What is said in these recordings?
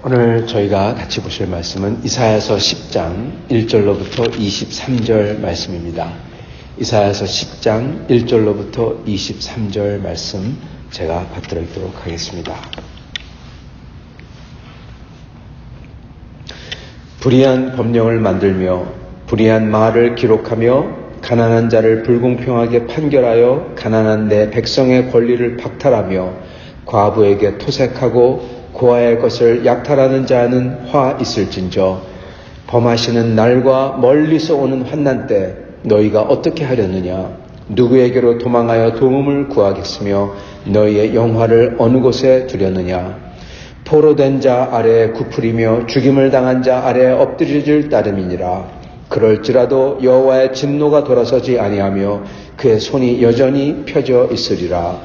오늘 저희가 같이 보실 말씀은 이사야서 10장 1절로부터 23절 말씀입니다. 이사야서 10장 1절로부터 23절 말씀 제가 받들어 읽도록 하겠습니다. 불의한 법령을 만들며 불의한 말을 기록하며 가난한 자를 불공평하게 판결하여 가난한 내 백성의 권리를 박탈하며 과부에게 토색하고 고아의 것을 약탈하는 자는 화 있을진저 범하시는 날과 멀리서 오는 환난 때 너희가 어떻게 하려느냐? 누구에게로 도망하여 도움을 구하겠으며 너희의 영화를 어느 곳에 두려느냐? 포로된 자 아래에 굽으리며 죽임을 당한 자 아래에 엎드릴 따름이니라. 그럴지라도 여호와의 진노가 돌아서지 아니하며 그의 손이 여전히 펴져 있으리라.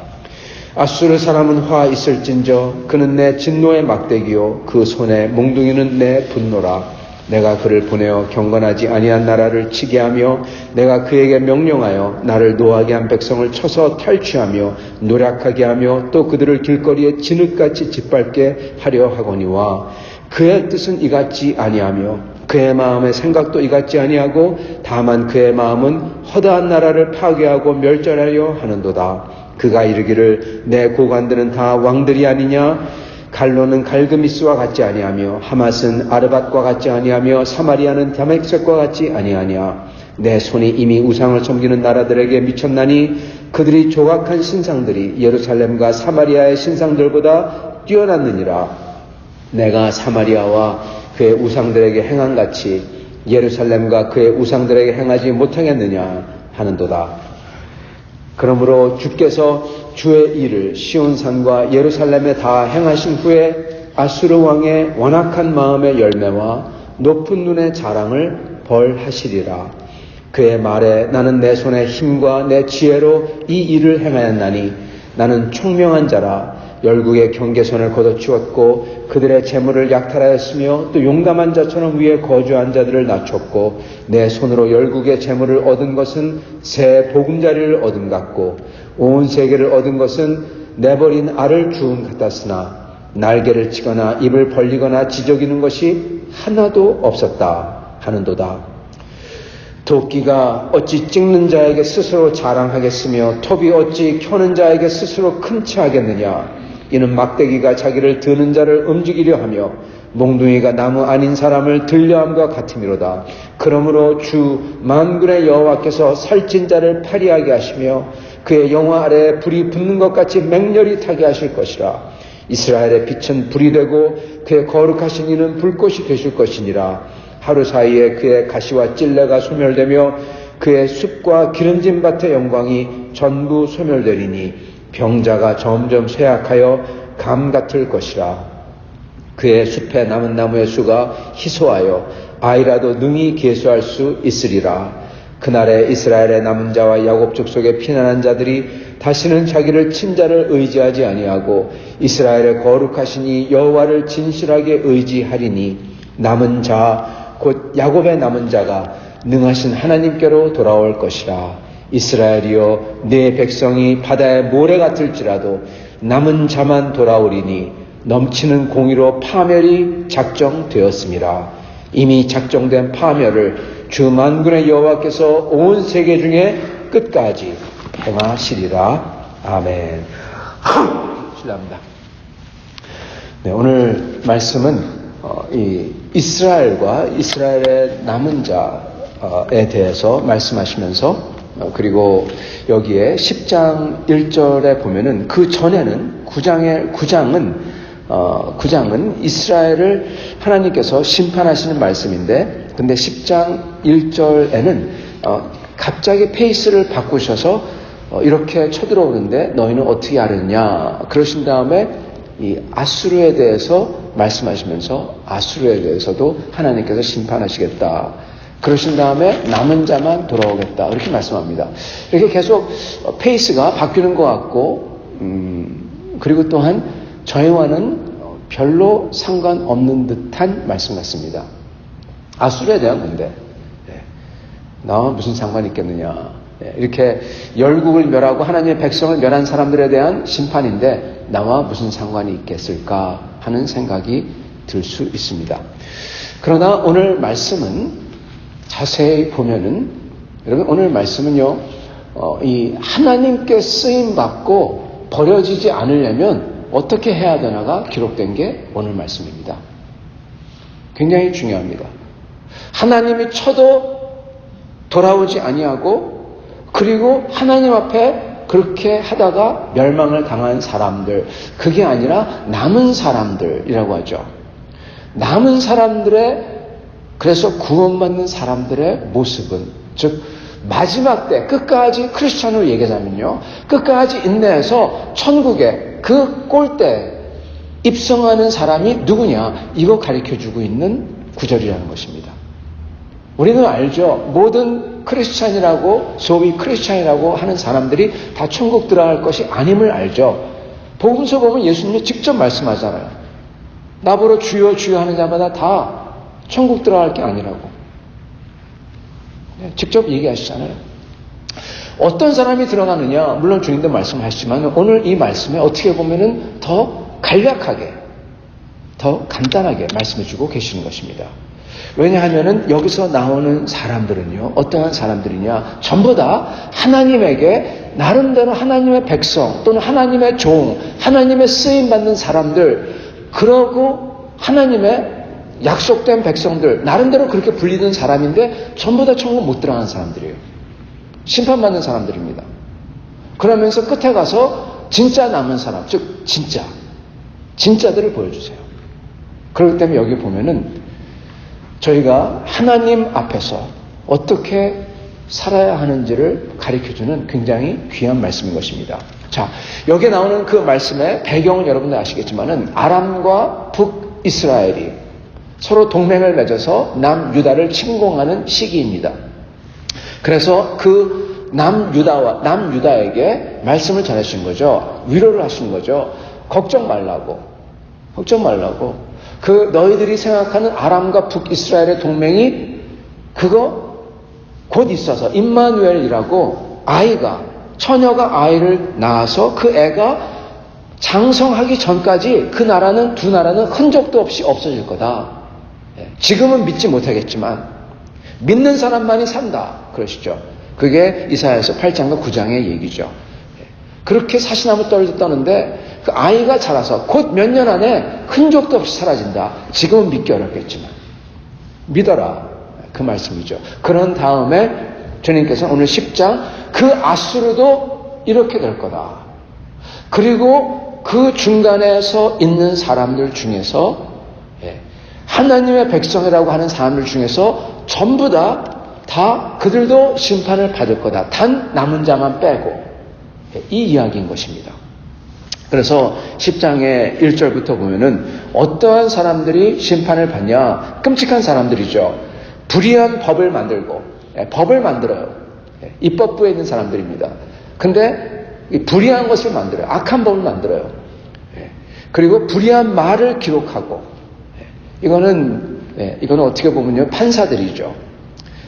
아수르 사람은 화 있을진저 그는 내 진노의 막대기요 그 손에 몽둥이는 내 분노라. 내가 그를 보내어 경건하지 아니한 나라를 치게 하며 내가 그에게 명령하여 나를 노하게 한 백성을 쳐서 탈취하며 노략하게 하며 또 그들을 길거리에 진흙같이 짓밟게 하려 하거니와 그의 뜻은 이같지 아니하며 그의 마음의 생각도 이같지 아니하고 다만 그의 마음은 허다한 나라를 파괴하고 멸절하려 하는도다. 그가 이르기를 내 고관들은 다 왕들이 아니냐? 갈로는 갈그미스와 같지 아니하며 하맛은 아르밧과 같지 아니하며 사마리아는 다메섹과 같지 아니하냐? 내 손이 이미 우상을 섬기는 나라들에게 미쳤나니 그들이 조각한 신상들이 예루살렘과 사마리아의 신상들보다 뛰어났느니라. 내가 사마리아와 그의 우상들에게 행한같이 예루살렘과 그의 우상들에게 행하지 못하겠느냐 하는도다. 그러므로 주께서 주의 일을 시온산과 예루살렘에 다 행하신 후에 아수르 왕의 완악한 마음의 열매와 높은 눈의 자랑을 벌하시리라. 그의 말에 나는 내 손의 힘과 내 지혜로 이 일을 행하였나니 나는 총명한 자라. 열국의 경계선을 걷어치웠고 그들의 재물을 약탈하였으며 또 용감한 자처럼 위에 거주한 자들을 낮췄고 내 손으로 열국의 재물을 얻은 것은 새 보금자리를 얻은 같고 온 세계를 얻은 것은 내버린 알을 주운 같았으나 날개를 치거나 입을 벌리거나 지저귀는 것이 하나도 없었다 하는도다. 도끼가 어찌 찍는 자에게 스스로 자랑하겠으며 톱이 어찌 켜는 자에게 스스로 큰 체 하겠느냐? 이는 막대기가 자기를 드는 자를 움직이려 하며 몽둥이가 나무 아닌 사람을 들려함과 같음이로다. 그러므로 주 만군의 여호와께서 살찐 자를 파리하게 하시며 그의 영화 아래에 불이 붙는 것 같이 맹렬히 타게 하실 것이라. 이스라엘의 빛은 불이 되고 그의 거룩하신 이는 불꽃이 되실 것이니라. 하루 사이에 그의 가시와 찔레가 소멸되며 그의 숲과 기름진 밭의 영광이 전부 소멸되리니 병자가 점점 쇠약하여 감 같을 것이라. 그의 숲에 남은 나무의 수가 희소하여 아이라도 능히 계수할 수 있으리라. 그날에 이스라엘의 남은 자와 야곱 족속에 피난한 자들이 다시는 자기를 친자를 의지하지 아니하고 이스라엘의 거룩하신 이 여호와를 진실하게 의지하리니 남은 자 곧 야곱의 남은 자가 능하신 하나님께로 돌아올 것이라. 이스라엘이여 네 백성이 바다의 모래 같을지라도 남은 자만 돌아오리니 넘치는 공의로 파멸이 작정되었습니다. 이미 작정된 파멸을 주 만군의 여호와께서 온 세계 중에 끝까지 행하시리라. 아멘. 실례합니다. 네, 오늘 말씀은 이 이스라엘과 이스라엘의 남은 자에 대해서 말씀하시면서 그리고 여기에 10장 1절에 보면은 그 전에는 9장은 이스라엘을 하나님께서 심판하시는 말씀인데 근데 10장 1절에는 갑자기 페이스를 바꾸셔서 이렇게 쳐들어오는데 너희는 어떻게 하느냐 그러신 다음에 이 아수르에 대해서 말씀하시면서 아수르에 대해서도 하나님께서 심판하시겠다. 그러신 다음에 남은 자만 돌아오겠다. 이렇게 말씀합니다. 이렇게 계속 페이스가 바뀌는 것 같고, 그리고 또한 저희와는 별로 상관없는 듯한 말씀 같습니다. 아수르에 대한 문제. 나와 무슨 상관이 있겠느냐. 이렇게 열국을 멸하고 하나님의 백성을 멸한 사람들에 대한 심판인데 나와 무슨 상관이 있겠을까 하는 생각이 들 수 있습니다. 그러나 오늘 말씀은 자세히 보면은 여러분 오늘 말씀은요 이 하나님께 쓰임 받고 버려지지 않으려면 어떻게 해야 되나가 기록된 게 오늘 말씀입니다. 굉장히 중요합니다. 하나님이 쳐도 돌아오지 아니하고 그리고 하나님 앞에 그렇게 하다가 멸망을 당한 사람들, 그게 아니라 남은 사람들이라고 하죠. 남은 사람들의 그래서 구원받는 사람들의 모습은, 즉 마지막 때 끝까지 크리스찬으로 얘기하자면요, 끝까지 인내해서 천국에 그 꼴대 입성하는 사람이 누구냐, 이거 가르쳐주고 있는 구절이라는 것입니다. 우리는 알죠. 모든 크리스찬이라고, 소위 크리스찬이라고 하는 사람들이 다 천국 들어갈 것이 아님을 알죠. 복음서 보면 예수님이 직접 말씀하잖아요. 나보러 주여 주여 하는 자마다 다 천국 들어갈 게 아니라고. 직접 얘기하시잖아요. 어떤 사람이 들어가느냐, 물론 주님도 말씀하시지만 오늘 이 말씀에 어떻게 보면은 더 간략하게, 더 간단하게 말씀해주고 계시는 것입니다. 왜냐하면은 여기서 나오는 사람들은요, 어떠한 사람들이냐, 전부 다 하나님에게 나름대로 하나님의 백성 또는 하나님의 종, 하나님의 쓰임받는 사람들, 그러고 하나님의 약속된 백성들, 나름대로 그렇게 불리는 사람인데 전부 다 천국 못 들어가는 사람들이에요. 심판받는 사람들입니다. 그러면서 끝에 가서 진짜 남은 사람, 즉 진짜들을 보여주세요. 그렇기 때문에 여기 보면은 저희가 하나님 앞에서 어떻게 살아야 하는지를 가르쳐주는 굉장히 귀한 말씀인 것입니다. 자, 여기에 나오는 그 말씀의 배경은 여러분들 아시겠지만은 아람과 북이스라엘이 서로 동맹을 맺어서 남유다를 침공하는 시기입니다. 그래서 그 남유다에게 말씀을 전하신 거죠. 위로를 하신 거죠. 걱정 말라고. 그 너희들이 생각하는 아람과 북이스라엘의 동맹이 그거 곧 있어서 임마누엘이라고 처녀가 아이를 낳아서 그 애가 장성하기 전까지 그 나라는, 두 나라는 흔적도 없이 없어질 거다. 지금은 믿지 못하겠지만 믿는 사람만이 산다. 그러시죠. 그게 이사야서 8장과 9장의 얘기죠. 그렇게 사시나무 떨는데 그 아이가 자라서 곧 몇 년 안에 흔적도 없이 사라진다. 지금은 믿기 어렵겠지만 믿어라. 그 말씀이죠. 그런 다음에 주님께서 오늘 10장 그 아수르도 이렇게 될 거다. 그리고 그 중간에서 있는 사람들 중에서 하나님의 백성이라고 하는 사람들 중에서 전부 다 그들도 심판을 받을 거다. 단 남은 자만 빼고. 이 이야기인 것입니다. 그래서 10장의 1절부터 보면은 어떠한 사람들이 심판을 받냐? 끔찍한 사람들이죠. 불의한 법을 만들어요. 입법부에 있는 사람들입니다. 근데 불의한 것을 만들어요. 악한 법을 만들어요. 그리고 불의한 말을 기록하고, 이거는 어떻게 보면요, 판사들이죠.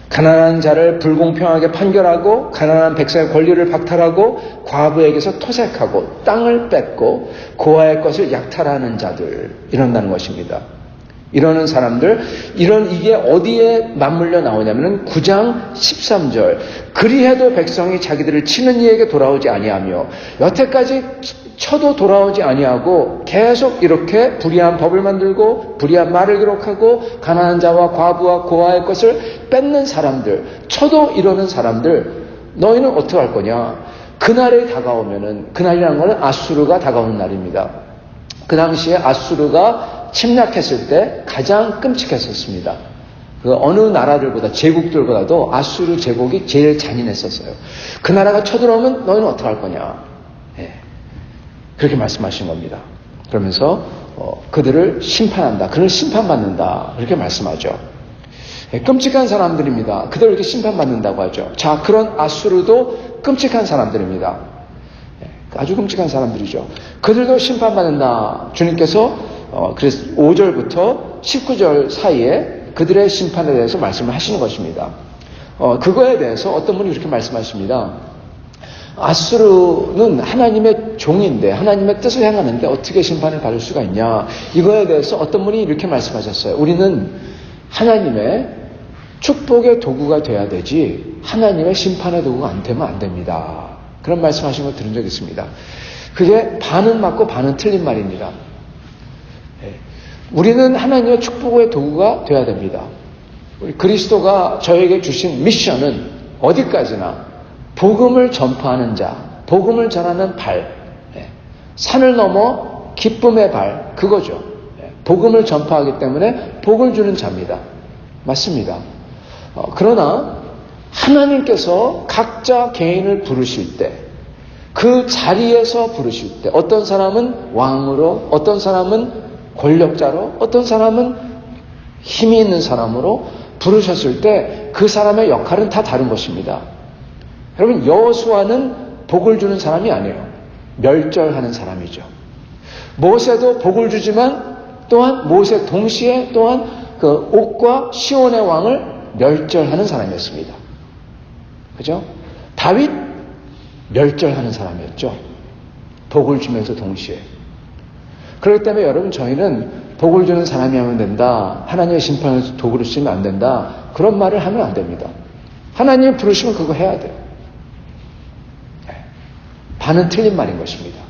가난한 자를 불공평하게 판결하고, 가난한 백성의 권리를 박탈하고, 과부에게서 토색하고, 땅을 뺏고, 고아의 것을 약탈하는 자들, 이런다는 것입니다. 이러는 사람들, 이게 어디에 맞물려 나오냐면은 9장 13절. 그리해도 백성이 자기들을 치는 이에게 돌아오지 아니하며, 여태까지 쳐도 돌아오지 아니하고 계속 이렇게 불의한 법을 만들고 불의한 말을 기록하고 가난한 자와 과부와 고아의 것을 뺏는 사람들, 쳐도 이러는 사람들, 너희는 어떻게 할 거냐? 그날이 다가오면은, 그날이라는 것은 아수르가 다가오는 날입니다. 그 당시에 아수르가 침략했을 때 가장 끔찍했었습니다. 그 어느 나라들보다, 제국들보다도 아수르 제국이 제일 잔인했었어요. 그 나라가 쳐들어오면 너희는 어떻게 할 거냐? 그렇게 말씀하신 겁니다. 그러면서 그들을 심판한다. 그들을 심판받는다. 그렇게 말씀하죠. 끔찍한 사람들입니다. 그들을 이렇게 심판받는다고 하죠. 자, 그런 아수르도 끔찍한 사람들입니다. 아주 끔찍한 사람들이죠. 그들도 심판받는다. 주님께서 그래서 5절부터 19절 사이에 그들의 심판에 대해서 말씀을 하시는 것입니다. 그거에 대해서 어떤 분이 이렇게 말씀하십니다. 아수르는 하나님의 종인데 하나님의 뜻을 행하는데 어떻게 심판을 받을 수가 있냐. 이거에 대해서 어떤 분이 이렇게 말씀하셨어요. 우리는 하나님의 축복의 도구가 돼야 되지 하나님의 심판의 도구가 안 되면 안 됩니다. 그런 말씀하신 걸 들은 적이 있습니다. 그게 반은 맞고 반은 틀린 말입니다. 우리는 하나님의 축복의 도구가 돼야 됩니다. 우리 그리스도가 저에게 주신 미션은 어디까지나 복음을 전파하는 자, 복음을 전하는 발, 산을 넘어 기쁨의 발, 그거죠. 복음을 전파하기 때문에 복을 주는 자입니다. 맞습니다. 그러나 하나님께서 각자 개인을 부르실 때, 그 자리에서 부르실 때, 어떤 사람은 왕으로, 어떤 사람은 권력자로, 어떤 사람은 힘이 있는 사람으로 부르셨을 때 그 사람의 역할은 다 다른 것입니다. 여러분, 여호수아는 복을 주는 사람이 아니에요. 멸절하는 사람이죠. 모세도 복을 주지만 또한 모세 동시에 또한 그 옥과 시온의 왕을 멸절하는 사람이었습니다. 그죠? 다윗 멸절하는 사람이었죠. 복을 주면서 동시에. 그렇기 때문에 여러분, 저희는 복을 주는 사람이 하면 된다, 하나님의 심판에서 도구를 쓰면 안 된다, 그런 말을 하면 안 됩니다. 하나님이 부르시면 그거 해야 돼요. 반은 틀린 말인 것입니다.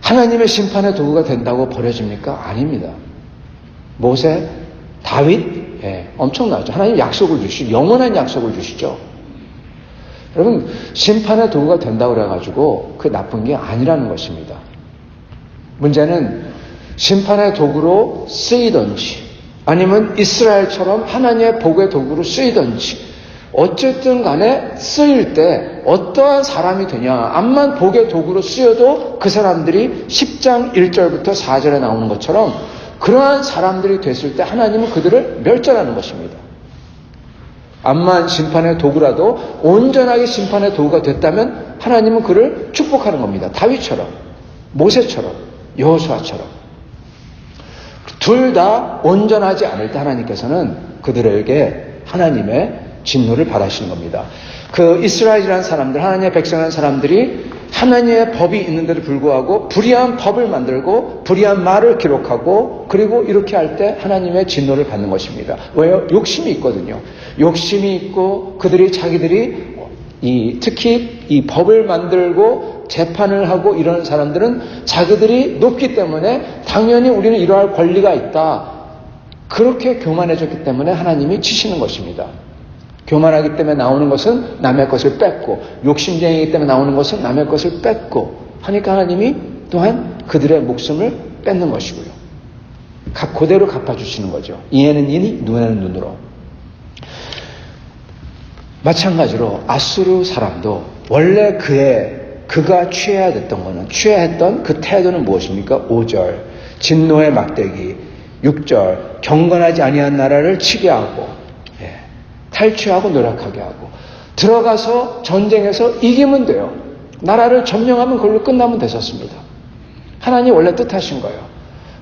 하나님의 심판의 도구가 된다고 버려집니까? 아닙니다. 모세, 다윗, 엄청나죠. 하나님 약속을 주시죠. 영원한 약속을 주시죠. 여러분, 심판의 도구가 된다고 그래가지고 그게 나쁜 게 아니라는 것입니다. 문제는 심판의 도구로 쓰이든지 아니면 이스라엘처럼 하나님의 복의 도구로 쓰이든지 어쨌든 간에 쓰일 때 어떠한 사람이 되냐, 암만 복의 도구로 쓰여도 그 사람들이 10장 1절부터 4절에 나오는 것처럼 그러한 사람들이 됐을 때 하나님은 그들을 멸절하는 것입니다. 암만 심판의 도구라도 온전하게 심판의 도구가 됐다면 하나님은 그를 축복하는 겁니다. 다윗처럼, 모세처럼, 여호수아처럼. 둘 다 온전하지 않을 때 하나님께서는 그들에게 하나님의 진노를 바라시는 겁니다. 그 이스라엘이라는 사람들, 하나님의 백성이라는 사람들이 하나님의 법이 있는데도 불구하고 불의한 법을 만들고 불의한 말을 기록하고 그리고 이렇게 할 때 하나님의 진노를 받는 것입니다. 왜요? 욕심이 있거든요. 욕심이 있고 그들이 자기들이 특히 이 법을 만들고 재판을 하고 이런 사람들은 자기들이 높기 때문에 당연히 우리는 이러할 권리가 있다. 그렇게 교만해졌기 때문에 하나님이 치시는 것입니다. 교만하기 때문에 나오는 것은 남의 것을 뺏고, 욕심쟁이기 때문에 나오는 것은 남의 것을 뺏고 하니까 하나님이 또한 그들의 목숨을 뺏는 것이고요. 그대로 갚아주시는 거죠. 이에는 이니 눈에는 눈으로. 마찬가지로 아수르 사람도 원래 그가 취해야 됐던 거는, 취해야 했던 그 태도는 무엇입니까? 5절 진노의 막대기, 6절 경건하지 아니한 나라를 치게 하고 탈취하고 노력하게 하고 들어가서 전쟁에서 이기면 돼요. 나라를 점령하면 그걸로 끝나면 되셨습니다. 하나님 원래 뜻하신 거예요.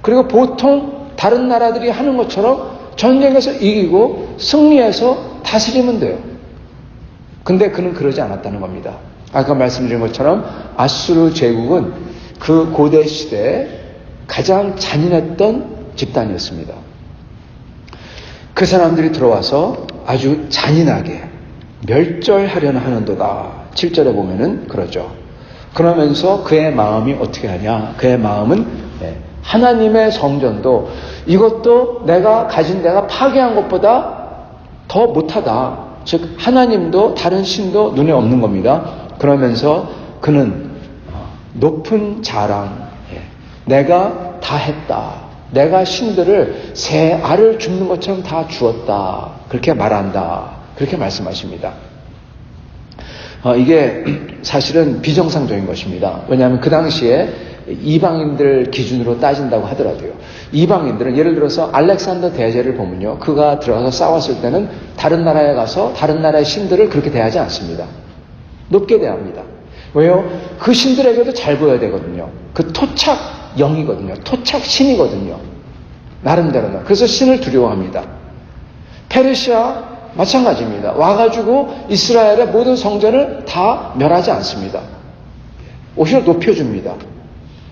그리고 보통 다른 나라들이 하는 것처럼 전쟁에서 이기고 승리해서 다스리면 돼요. 근데 그는 그러지 않았다는 겁니다. 아까 말씀드린 것처럼 아수르 제국은 그 고대 시대에 가장 잔인했던 집단이었습니다. 그 사람들이 들어와서 아주 잔인하게 멸절하려는 하는도다. 7절에 보면은 그러죠. 그러면서 그의 마음이 어떻게 하냐? 그의 마음은 하나님의 성전도 이것도 내가 파괴한 것보다 더 못하다. 즉 하나님도 다른 신도 눈에 없는 겁니다. 그러면서 그는 높은 자랑, 내가 다 했다. 내가 신들을 새 알을 줍는 것처럼 다 주었다. 그렇게 말한다. 그렇게 말씀하십니다. 이게 사실은 비정상적인 것입니다. 왜냐하면 그 당시에 이방인들 기준으로 따진다고 하더라도요. 이방인들은 예를 들어서 알렉산더 대제를 보면요. 그가 들어가서 싸웠을 때는 다른 나라에 가서 다른 나라의 신들을 그렇게 대하지 않습니다. 높게 대합니다. 왜요? 그 신들에게도 잘 보여야 되거든요. 그 토착 영이거든요. 토착 신이거든요. 나름대로는. 그래서 신을 두려워합니다. 페르시아 마찬가지입니다. 와가지고 이스라엘의 모든 성전을 다 멸하지 않습니다. 오히려 높여줍니다.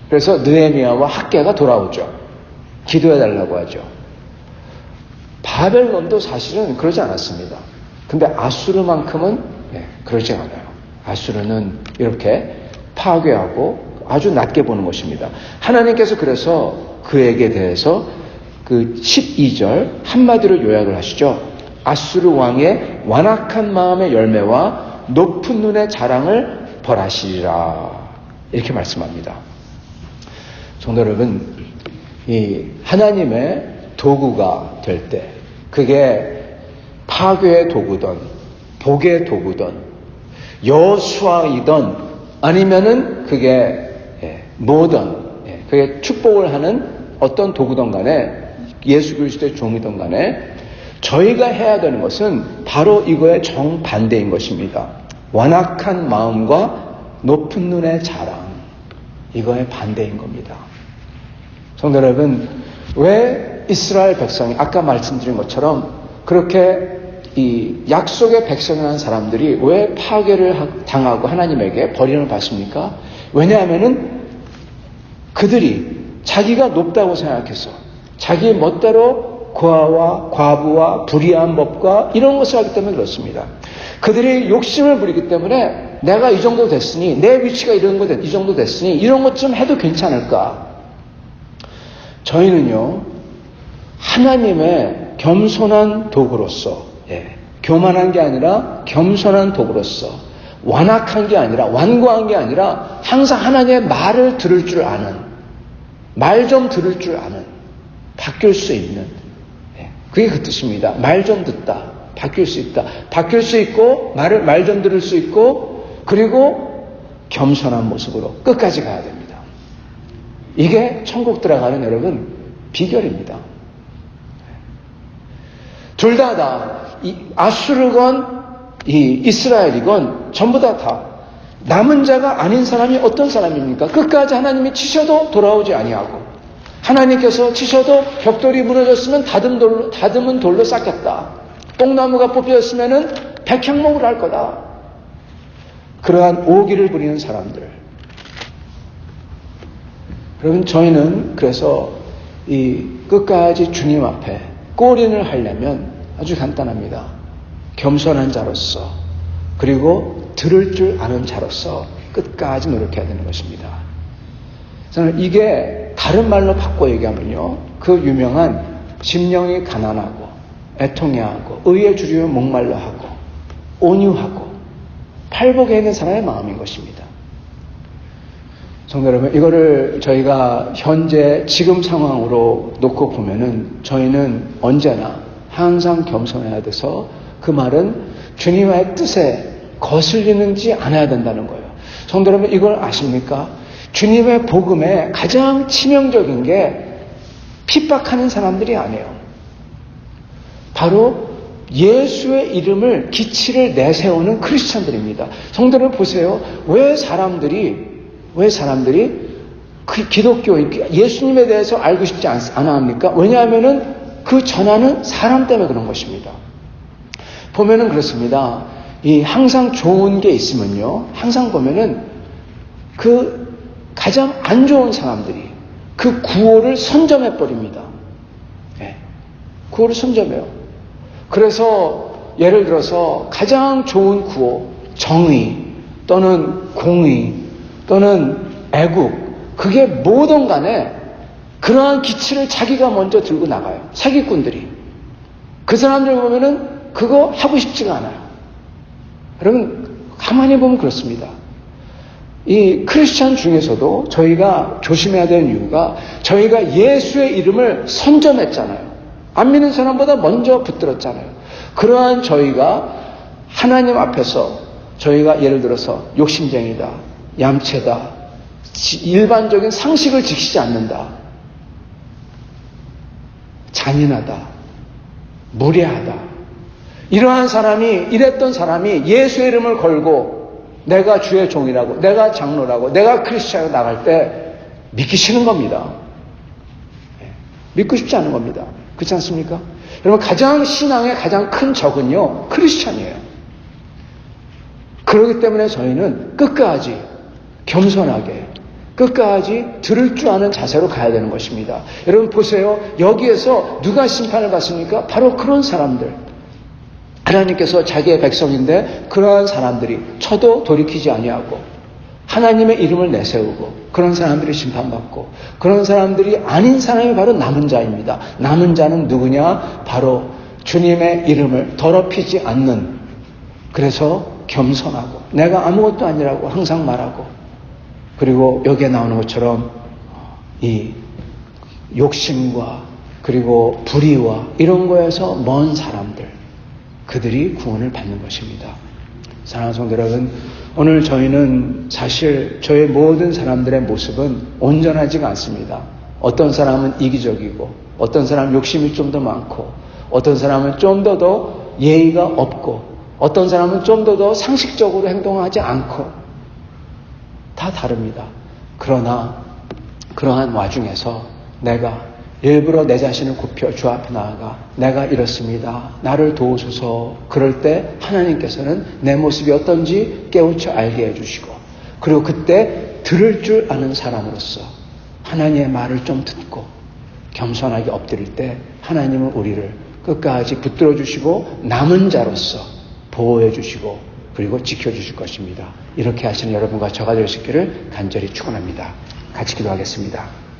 그래서 느헤미야와 학개가 돌아오죠. 기도해달라고 하죠. 바벨론도 사실은 그러지 않았습니다. 근데 아수르만큼은 그러지 않아요. 아수르는 이렇게 파괴하고 아주 낮게 보는 것입니다. 하나님께서 그래서 그에게 대해서 그 12절 한마디로 요약을 하시죠. 아수르 왕의 완악한 마음의 열매와 높은 눈의 자랑을 벌하시리라. 이렇게 말씀합니다. 성도 여러분, 이 하나님의 도구가 될 때, 그게 파괴의 도구든 복의 도구든 여수아이든 아니면은 그게 뭐든 그게 축복을 하는 어떤 도구든 간에 예수 그리스도의 종이든 간에 저희가 해야 되는 것은 바로 이거의 정반대인 것입니다. 완악한 마음과 높은 눈의 자랑, 이거의 반대인 겁니다. 성도 여러분, 왜 이스라엘 백성이 아까 말씀드린 것처럼 그렇게 이 약속의 백성이라는 사람들이 왜 파괴를 당하고 하나님에게 버림을 받습니까? 왜냐하면은 그들이 자기가 높다고 생각해서 자기 멋대로 고아와 과부와 불의한 법과 이런 것을 하기 때문에 그렇습니다. 그들이 욕심을 부리기 때문에 내가 이 정도 됐으니, 내 위치가 이 정도 됐으니 이런 것 좀 해도 괜찮을까? 저희는요, 하나님의 겸손한 도구로서, 교만한 게 아니라 겸손한 도구로서, 완악한 게 아니라, 완고한 게 아니라 항상 하나님의 말을 들을 줄 아는, 말 좀 들을 줄 아는, 바뀔 수 있는, 그게 그 뜻입니다. 말 좀 듣다, 바뀔 수 있다. 바뀔 수 있고, 말 좀 들을 수 있고, 그리고 겸손한 모습으로 끝까지 가야 됩니다. 이게 천국 들어가는 여러분 비결입니다. 둘 다 아수르건 이스라엘이건 전부 다 남은 자가 아닌 사람이 어떤 사람입니까? 끝까지 하나님이 치셔도 돌아오지 아니하고, 하나님께서 치셔도 벽돌이 무너졌으면 다듬은 돌로 쌓겠다. 뽕나무가 뽑혔으면은 백향목을 할 거다. 그러한 오기를 부리는 사람들. 여러분, 저희는 그래서 이 끝까지 주님 앞에 골인을 하려면 아주 간단합니다. 겸손한 자로서, 그리고 들을 줄 아는 자로서 끝까지 노력해야 되는 것입니다. 저는 이게 다른 말로 바꿔 얘기하면요, 그 유명한 심령이 가난하고 애통해하고 의에 주려 목말라 하고 온유하고 팔복에 있는 사람의 마음인 것입니다. 성도 여러분, 이거를 저희가 현재 지금 상황으로 놓고 보면은 저희는 언제나 항상 겸손해야 돼서, 그 말은 주님의 뜻에 거슬리는지 않아야 된다는 거예요. 성도 여러분, 이걸 아십니까? 주님의 복음에 가장 치명적인 게 핍박하는 사람들이 아니에요. 바로 예수의 이름을 기치를 내세우는 크리스찬들입니다. 성도 여러분 보세요. 왜 사람들이 그 기독교, 예수님에 대해서 알고 싶지 않아 합니까? 왜냐하면은 그 전하는 사람 때문에 그런 것입니다. 보면은 그렇습니다. 항상 좋은 게 있으면요, 항상 보면은 그 가장 안 좋은 사람들이 그 구호를 선점해버립니다. 구호를 선점해요. 그래서 예를 들어서 가장 좋은 구호, 정의 또는 공의 또는 애국, 그게 뭐든 간에 그러한 기치를 자기가 먼저 들고 나가요. 사기꾼들이. 그 사람들 보면은 그거 하고 싶지가 않아요. 여러분, 가만히 보면 그렇습니다. 이 크리스찬 중에서도 저희가 조심해야 되는 이유가, 저희가 예수의 이름을 선점했잖아요. 안 믿는 사람보다 먼저 붙들었잖아요. 그러한 저희가 하나님 앞에서 저희가 예를 들어서 욕심쟁이다, 얌체다, 일반적인 상식을 지키지 않는다, 잔인하다, 무례하다, 이러한 사람이, 이랬던 사람이 예수의 이름을 걸고 내가 주의 종이라고, 내가 장로라고, 내가 크리스찬으로 나갈 때 믿기 싫은 겁니다. 믿고 싶지 않은 겁니다. 그렇지 않습니까? 여러분, 신앙의 가장 큰 적은요, 크리스찬이에요. 그렇기 때문에 저희는 끝까지 겸손하게, 끝까지 들을 줄 아는 자세로 가야 되는 것입니다. 여러분 보세요. 여기에서 누가 심판을 받습니까? 바로 그런 사람들. 하나님께서 자기의 백성인데 그러한 사람들이 쳐도 돌이키지 아니하고 하나님의 이름을 내세우고, 그런 사람들이 심판받고, 그런 사람들이 아닌 사람이 바로 남은 자입니다. 남은 자는 누구냐? 바로 주님의 이름을 더럽히지 않는, 그래서 겸손하고 내가 아무것도 아니라고 항상 말하고, 그리고 여기에 나오는 것처럼 이 욕심과 그리고 불의와 이런 거에서 먼 사람들, 그들이 구원을 받는 것입니다. 사랑하는 성도 여러분, 오늘 저희는 사실 저의 모든 사람들의 모습은 온전하지가 않습니다. 어떤 사람은 이기적이고, 어떤 사람은 욕심이 좀 더 많고, 어떤 사람은 좀 더 예의가 없고, 어떤 사람은 좀 더 상식적으로 행동하지 않고, 다 다릅니다. 그러나 그러한 와중에서 내가 일부러 내 자신을 굽혀 주 앞에 나아가 내가 이렇습니다. 나를 도우소서. 그럴 때 하나님께서는 내 모습이 어떤지 깨우쳐 알게 해주시고, 그리고 그때 들을 줄 아는 사람으로서 하나님의 말을 좀 듣고 겸손하게 엎드릴 때 하나님은 우리를 끝까지 붙들어 주시고 남은 자로서 보호해 주시고 그리고 지켜주실 것입니다. 이렇게 하시는 여러분과 저가 될 수 있기를 간절히 축원합니다. 같이 기도하겠습니다.